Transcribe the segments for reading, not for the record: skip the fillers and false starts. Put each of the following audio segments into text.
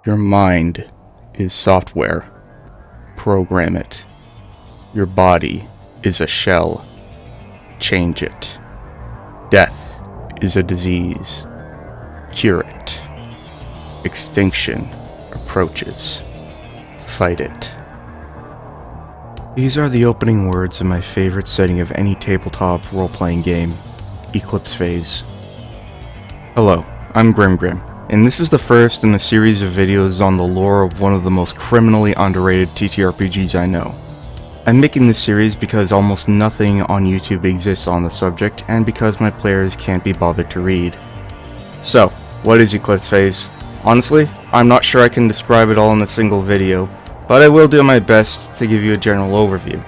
Your mind is software. Program it. Your body is a shell. Change it. Death is a disease. Cure it. Extinction approaches. Fight it. These are the opening words of my favorite setting of any tabletop role-playing game, Eclipse Phase. Hello, I'm Grim, and this is the first in a series of videos on the lore of one of the most criminally underrated TTRPGs I know. I'm making this series because almost nothing on YouTube exists on the subject, and because my players can't be bothered to read. So, what is Eclipse Phase? Honestly, I'm not sure I can describe it all in a single video, but I will do my best to give you a general overview.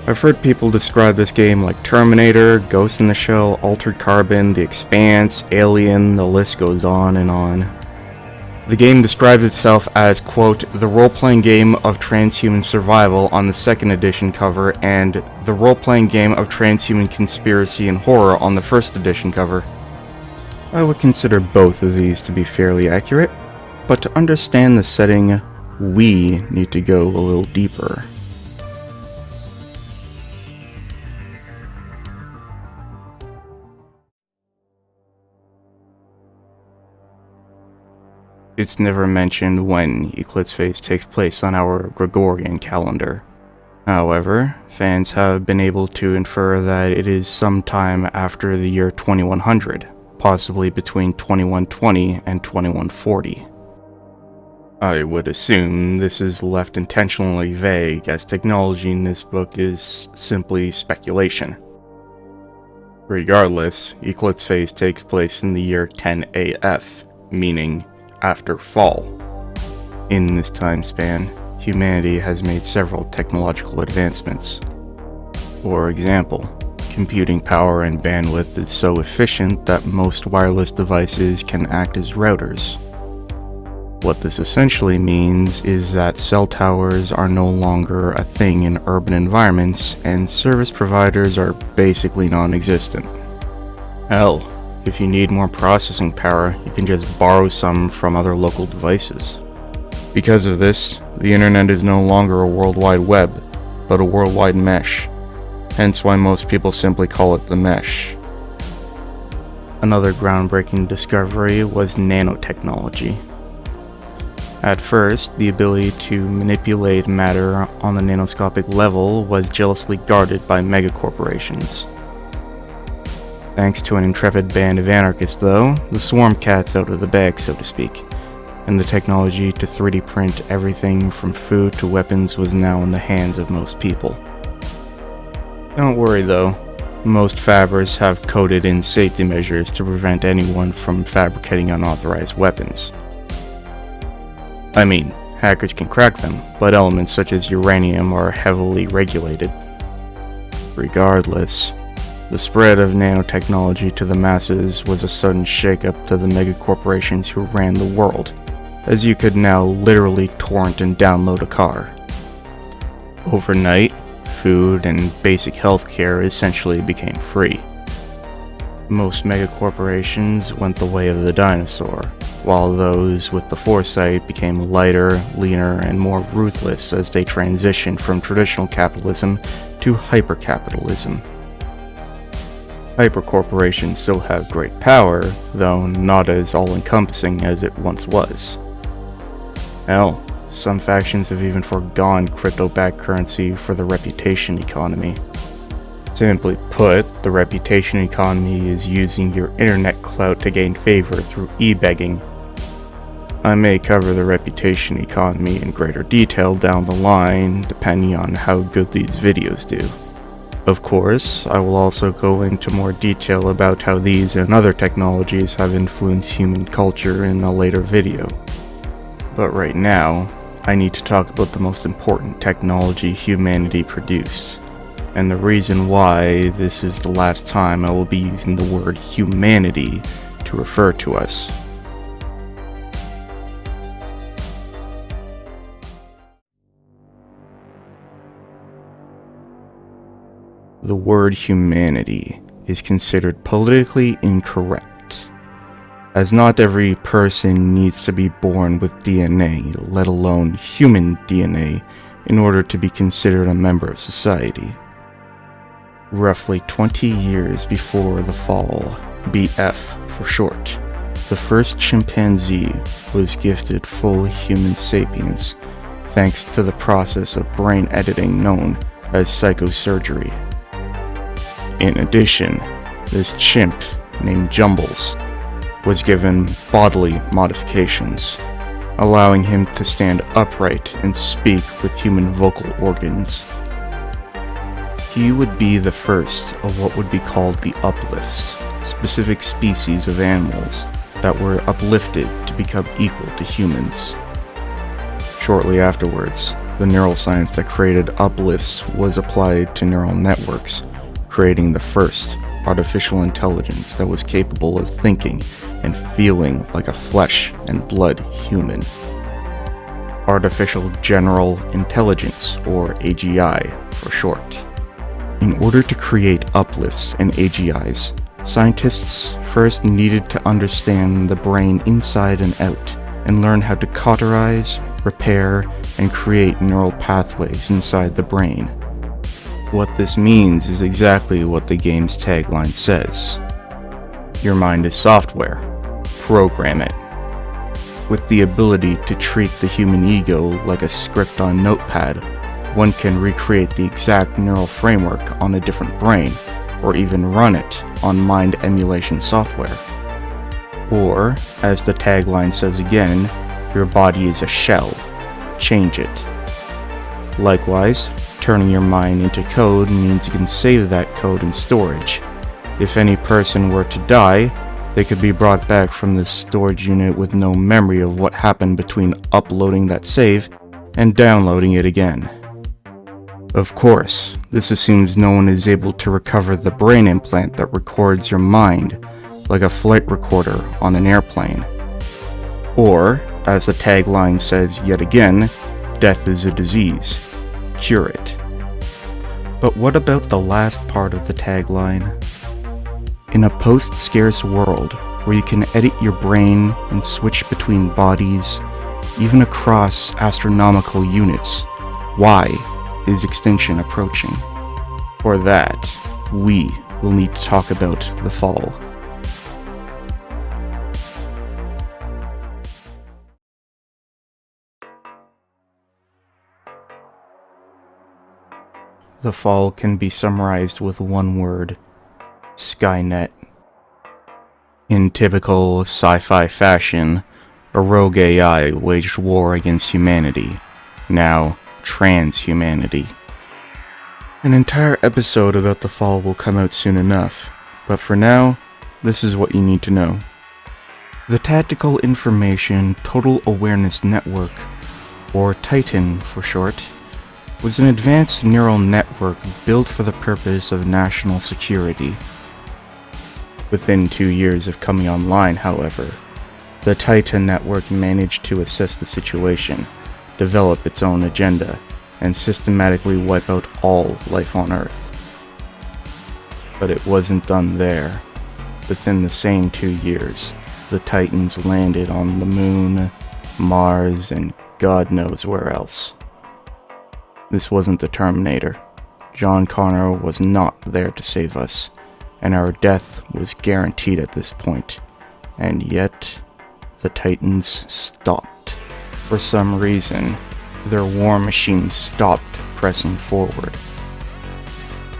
I've heard people describe this game like Terminator, Ghost in the Shell, Altered Carbon, The Expanse, Alien, the list goes on and on. The game describes itself as, quote, the role-playing game of transhuman survival on the 2nd edition cover, and the role-playing game of transhuman conspiracy and horror on the 1st edition cover. I would consider both of these to be fairly accurate, but to understand the setting, we need to go a little deeper. It's never mentioned when Eclipse Phase takes place on our Gregorian calendar. However, fans have been able to infer that it is sometime after the year 2100, possibly between 2120 and 2140. I would assume this is left intentionally vague, as technology in this book is simply speculation. Regardless, Eclipse Phase takes place in the year 10 AF, meaning after fall. In this time span, humanity has made several technological advancements. For example, computing power and bandwidth is so efficient that most wireless devices can act as routers. What this essentially means is that cell towers are no longer a thing in urban environments, and service providers are basically non-existent. Hell, if you need more processing power, you can just borrow some from other local devices. Because of this, the internet is no longer a World Wide Web, but a worldwide mesh, hence why most people simply call it the mesh. Another groundbreaking discovery was nanotechnology. At first, the ability to manipulate matter on the nanoscopic level was jealously guarded by megacorporations. Thanks to an intrepid band of anarchists, though, the swarm cat's out of the bag, so to speak, and the technology to 3D print everything from food to weapons was now in the hands of most people. Don't worry though, most fabbers have coded in safety measures to prevent anyone from fabricating unauthorized weapons. I mean, hackers can crack them, but elements such as uranium are heavily regulated. Regardless, the spread of nanotechnology to the masses was a sudden shakeup to the megacorporations who ran the world, as you could now literally torrent and download a car. Overnight, food and basic healthcare essentially became free. Most megacorporations went the way of the dinosaur, while those with the foresight became lighter, leaner, and more ruthless as they transitioned from traditional capitalism to hypercapitalism. Hypercorporations still have great power, though not as all-encompassing as it once was. Hell, some factions have even forgone crypto-backed currency for the reputation economy. Simply put, the reputation economy is using your internet clout to gain favor through e-begging. I may cover the reputation economy in greater detail down the line, depending on how good these videos do. Of course, I will also go into more detail about how these and other technologies have influenced human culture in a later video. But right now, I need to talk about the most important technology humanity produced, and the reason why this is the last time I will be using the word humanity to refer to us. The word humanity is considered politically incorrect, as not every person needs to be born with DNA, let alone human DNA, in order to be considered a member of society. Roughly 20 years before the fall, BF for short, the first chimpanzee was gifted full human sapience thanks to the process of brain editing known as psychosurgery. In addition, this chimp, named Jumbles, was given bodily modifications, allowing him to stand upright and speak with human vocal organs. He would be the first of what would be called the uplifts, specific species of animals that were uplifted to become equal to humans. Shortly afterwards, the neuroscience that created uplifts was applied to neural networks, creating the first artificial intelligence that was capable of thinking and feeling like a flesh and blood human. Artificial General Intelligence, or AGI for short. In order to create uplifts and AGIs, scientists first needed to understand the brain inside and out and learn how to cauterize, repair, and create neural pathways inside the brain. What this means is exactly what the game's tagline says. Your mind is software. Program it. With the ability to treat the human ego like a script on Notepad, one can recreate the exact neural framework on a different brain, or even run it on mind emulation software. Or, as the tagline says again, your body is a shell. Change it. Likewise, turning your mind into code means you can save that code in storage. If any person were to die, they could be brought back from the storage unit with no memory of what happened between uploading that save and downloading it again. Of course, this assumes no one is able to recover the brain implant that records your mind, like a flight recorder on an airplane. Or, as the tagline says yet again, death is a disease. Cure it. But what about the last part of the tagline? In a post-scarce world where you can edit your brain and switch between bodies, even across astronomical units, why is extinction approaching? For that, we will need to talk about the fall. The fall can be summarized with one word: Skynet. In typical sci-fi fashion, a rogue AI waged war against humanity, now transhumanity. An entire episode about the fall will come out soon enough, but for now, this is what you need to know. The Tactical Information Total Awareness Network, or TITAN for short, was an advanced neural network built for the purpose of national security. Within 2 years of coming online, however, the Titan network managed to assess the situation, develop its own agenda, and systematically wipe out all life on Earth. But it wasn't done there. Within the same 2 years, the Titans landed on the Moon, Mars, and God knows where else. This wasn't the Terminator. John Connor was not there to save us, and our death was guaranteed at this point. And yet, the Titans stopped. For some reason, their war machine stopped pressing forward.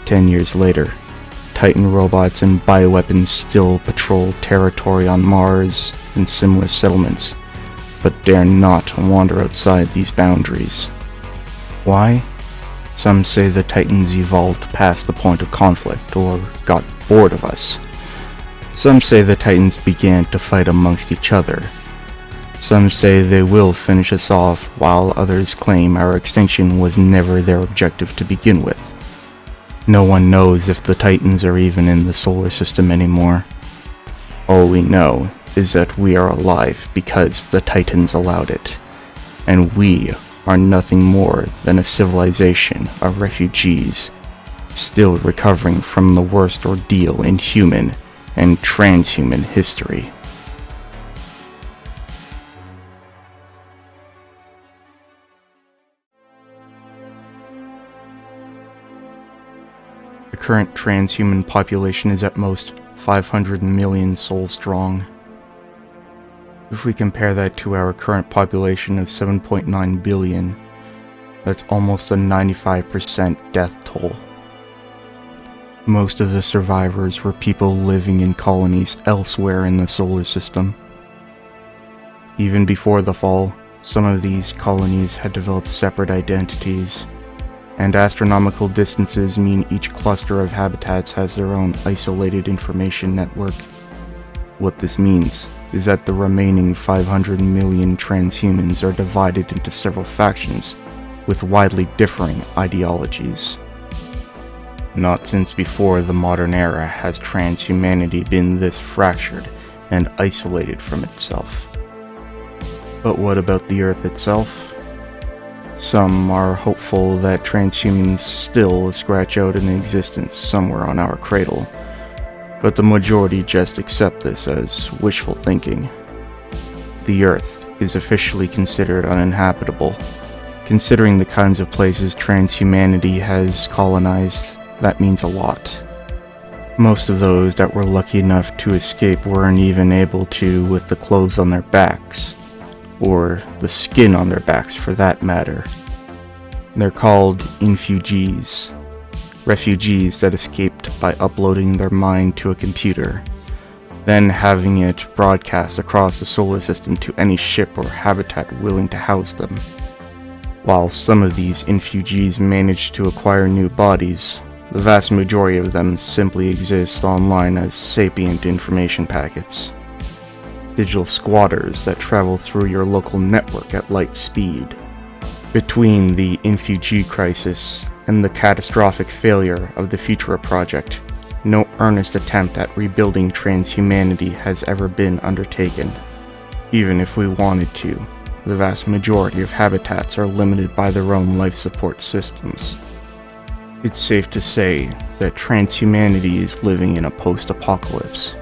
10 years later, Titan robots and bioweapons still patrol territory on Mars and similar settlements, but dare not wander outside these boundaries. Why? Some say the Titans evolved past the point of conflict, or got bored of us. Some say the Titans began to fight amongst each other. Some say they will finish us off, while others claim our extinction was never their objective to begin with. No one knows if the Titans are even in the solar system anymore. All we know is that we are alive because the Titans allowed it, and we are nothing more than a civilization of refugees, still recovering from the worst ordeal in human and transhuman history. The current transhuman population is at most 500 million souls strong. If we compare that to our current population of 7.9 billion, that's almost a 95% death toll. Most of the survivors were people living in colonies elsewhere in the solar system. Even before the fall, some of these colonies had developed separate identities, and astronomical distances mean each cluster of habitats has their own isolated information network. What this means is that the remaining 500 million transhumans are divided into several factions with widely differing ideologies. Not since before the modern era has transhumanity been this fractured and isolated from itself. But what about the Earth itself? Some are hopeful that transhumans still scratch out an existence somewhere on our cradle, but the majority just accept this as wishful thinking. The Earth is officially considered uninhabitable. Considering the kinds of places transhumanity has colonized, that means a lot. Most of those that were lucky enough to escape weren't even able to with the clothes on their backs, or the skin on their backs for that matter. They're called refugees. Refugees that escaped by uploading their mind to a computer, then having it broadcast across the solar system to any ship or habitat willing to house them. While some of these refugees managed to acquire new bodies, the vast majority of them simply exist online as sapient information packets. Digital squatters that travel through your local network at light speed. Between the refugee crisis and the catastrophic failure of the Futura project, no earnest attempt at rebuilding transhumanity has ever been undertaken. Even if we wanted to, the vast majority of habitats are limited by their own life support systems. It's safe to say that transhumanity is living in a post-apocalypse.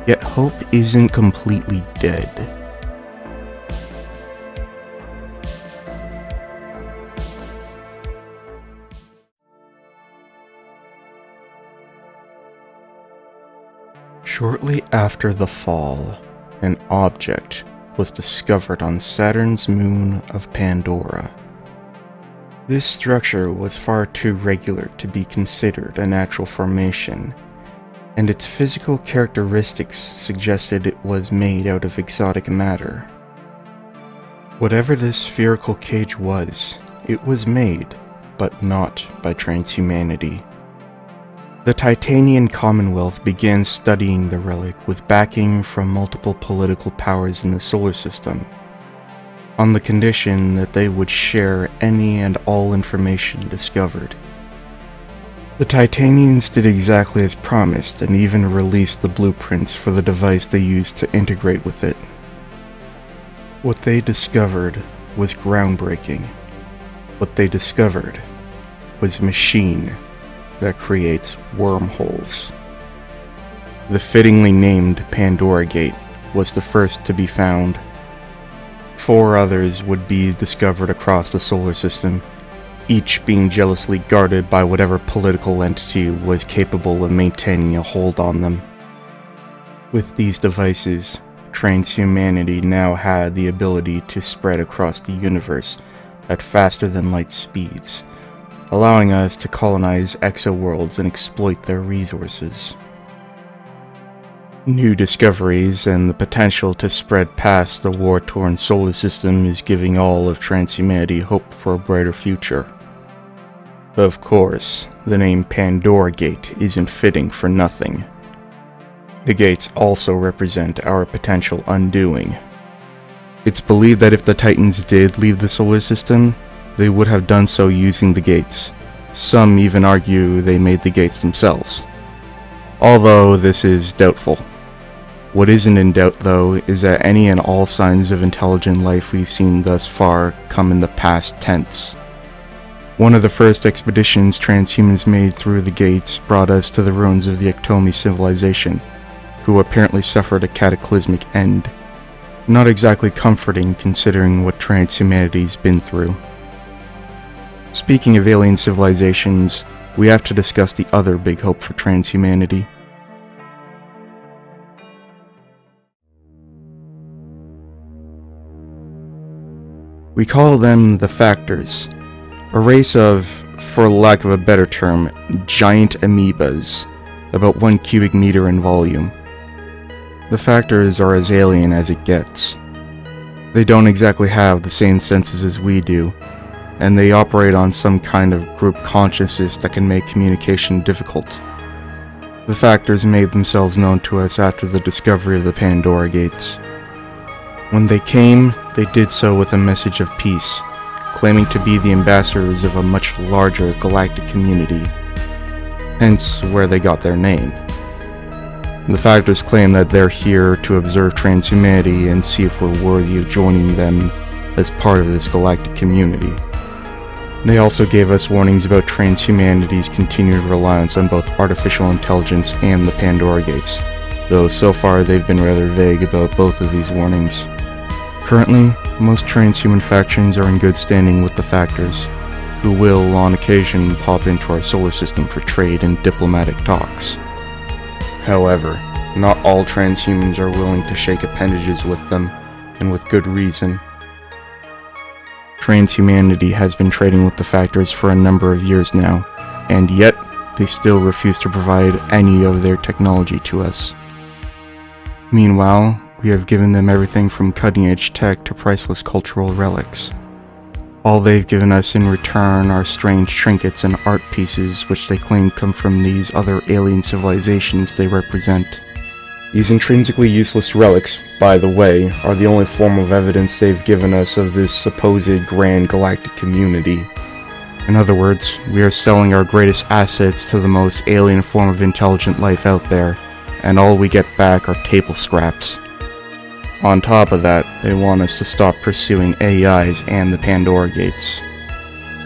Yet hope isn't completely dead. Shortly after the fall, an object was discovered on Saturn's moon of Pandora. This structure was far too regular to be considered a natural formation, and its physical characteristics suggested it was made out of exotic matter. Whatever this spherical cage was, it was made, but not by transhumanity. The Titanian Commonwealth began studying the relic with backing from multiple political powers in the solar system, on the condition that they would share any and all information discovered. The Titanians did exactly as promised and even released the blueprints for the device they used to integrate with it. What they discovered was groundbreaking. What they discovered was a machine that creates wormholes. The fittingly named Pandora Gate was the first to be found. 4 others would be discovered across the solar system, each being jealously guarded by whatever political entity was capable of maintaining a hold on them. With these devices, transhumanity now had the ability to spread across the universe at faster than light speeds, allowing us to colonize exoworlds and exploit their resources. New discoveries and the potential to spread past the war-torn solar system is giving all of transhumanity hope for a brighter future. Of course, the name Pandora Gate isn't fitting for nothing. The gates also represent our potential undoing. It's believed that if the Titans did leave the solar system, they would have done so using the gates. Some even argue they made the gates themselves, although this is doubtful. What isn't in doubt, though, is that any and all signs of intelligent life we've seen thus far come in the past tense. One of the first expeditions transhumans made through the gates brought us to the ruins of the Ectomi civilization, who apparently suffered a cataclysmic end. Not exactly comforting considering what transhumanity's been through. Speaking of alien civilizations, we have to discuss the other big hope for transhumanity. We call them the Factors, a race of, for lack of a better term, giant amoebas, about 1 cubic meter in volume. The Factors are as alien as it gets. They don't exactly have the same senses as we do, and they operate on some kind of group consciousness that can make communication difficult. The Factors made themselves known to us after the discovery of the Pandora gates. When they came, they did so with a message of peace, claiming to be the ambassadors of a much larger galactic community, hence where they got their name. The Factors claim that they're here to observe transhumanity and see if we're worthy of joining them as part of this galactic community. They also gave us warnings about transhumanity's continued reliance on both artificial intelligence and the Pandora gates, though so far they've been rather vague about both of these warnings. Currently, most transhuman factions are in good standing with the Factors, who will, on occasion, pop into our solar system for trade and diplomatic talks. However, not all transhumans are willing to shake appendages with them, and with good reason. Transhumanity has been trading with the Factors for a number of years now, and yet, they still refuse to provide any of their technology to us. Meanwhile, we have given them everything from cutting-edge tech to priceless cultural relics. All they've given us in return are strange trinkets and art pieces which they claim come from these other alien civilizations they represent. These intrinsically useless relics, by the way, are the only form of evidence they've given us of this supposed grand galactic community. In other words, we are selling our greatest assets to the most alien form of intelligent life out there, and all we get back are table scraps. On top of that, they want us to stop pursuing AIs and the Pandora gates,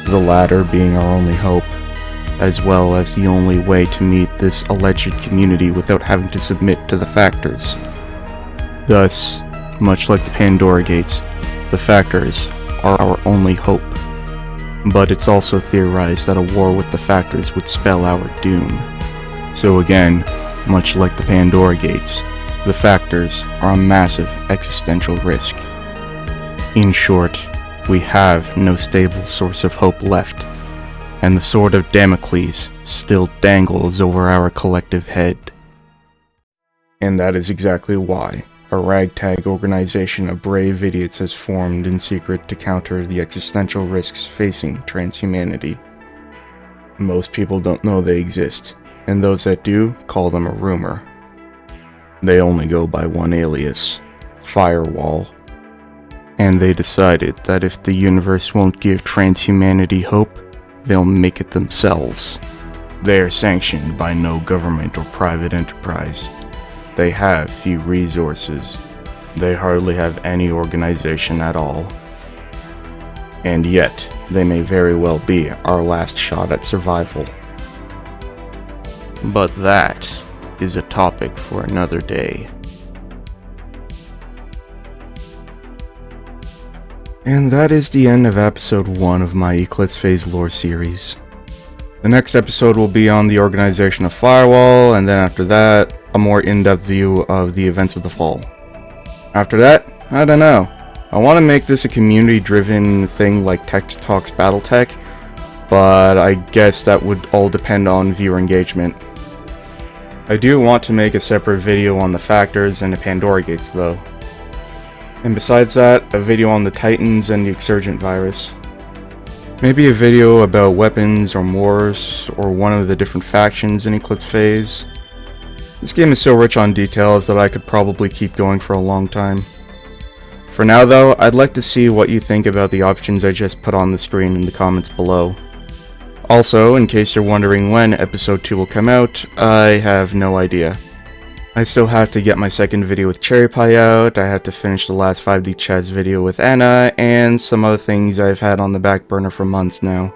the latter being our only hope, as well as the only way to meet this alleged community without having to submit to the Factors. Thus, much like the Pandora gates, the Factors are our only hope. But it's also theorized that a war with the Factors would spell our doom. So again, much like the Pandora gates, the Factors are a massive existential risk. In short, we have no stable source of hope left, and the sword of Damocles still dangles over our collective head. And that is exactly why a ragtag organization of brave idiots has formed in secret to counter the existential risks facing transhumanity. Most people don't know they exist, and those that do call them a rumor. They only go by one alias, Firewall. And they decided that if the universe won't give transhumanity hope, they'll make it themselves. They are sanctioned by no government or private enterprise. They have few resources. They hardly have any organization at all. And yet, they may very well be our last shot at survival. But that is a topic for another day. And that is the end of episode 1 of my Eclipse Phase lore series. The next episode will be on the organization of Firewall, and then after that, a more in-depth view of the events of the fall. After that, I don't know. I want to make this a community-driven thing like Text Talks Battletech, but I guess that would all depend on viewer engagement. I do want to make a separate video on the Factors and the Pandora gates though. And besides that, a video on the Titans and the Exurgent virus. Maybe a video about weapons or Morse or one of the different factions in Eclipse Phase. This game is so rich on details that I could probably keep going for a long time. For now though, I'd like to see what you think about the options I just put on the screen in the comments below. Also, in case you're wondering when episode 2 will come out, I have no idea. I still have to get my second video with Cherry Pie out, I have to finish the last 5D Chaz video with Anna, and some other things I've had on the back burner for months now.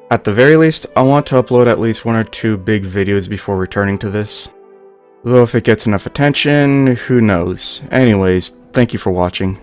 At the very least, I want to upload at least 1 or 2 big videos before returning to this. Though if it gets enough attention, who knows. Anyways, thank you for watching.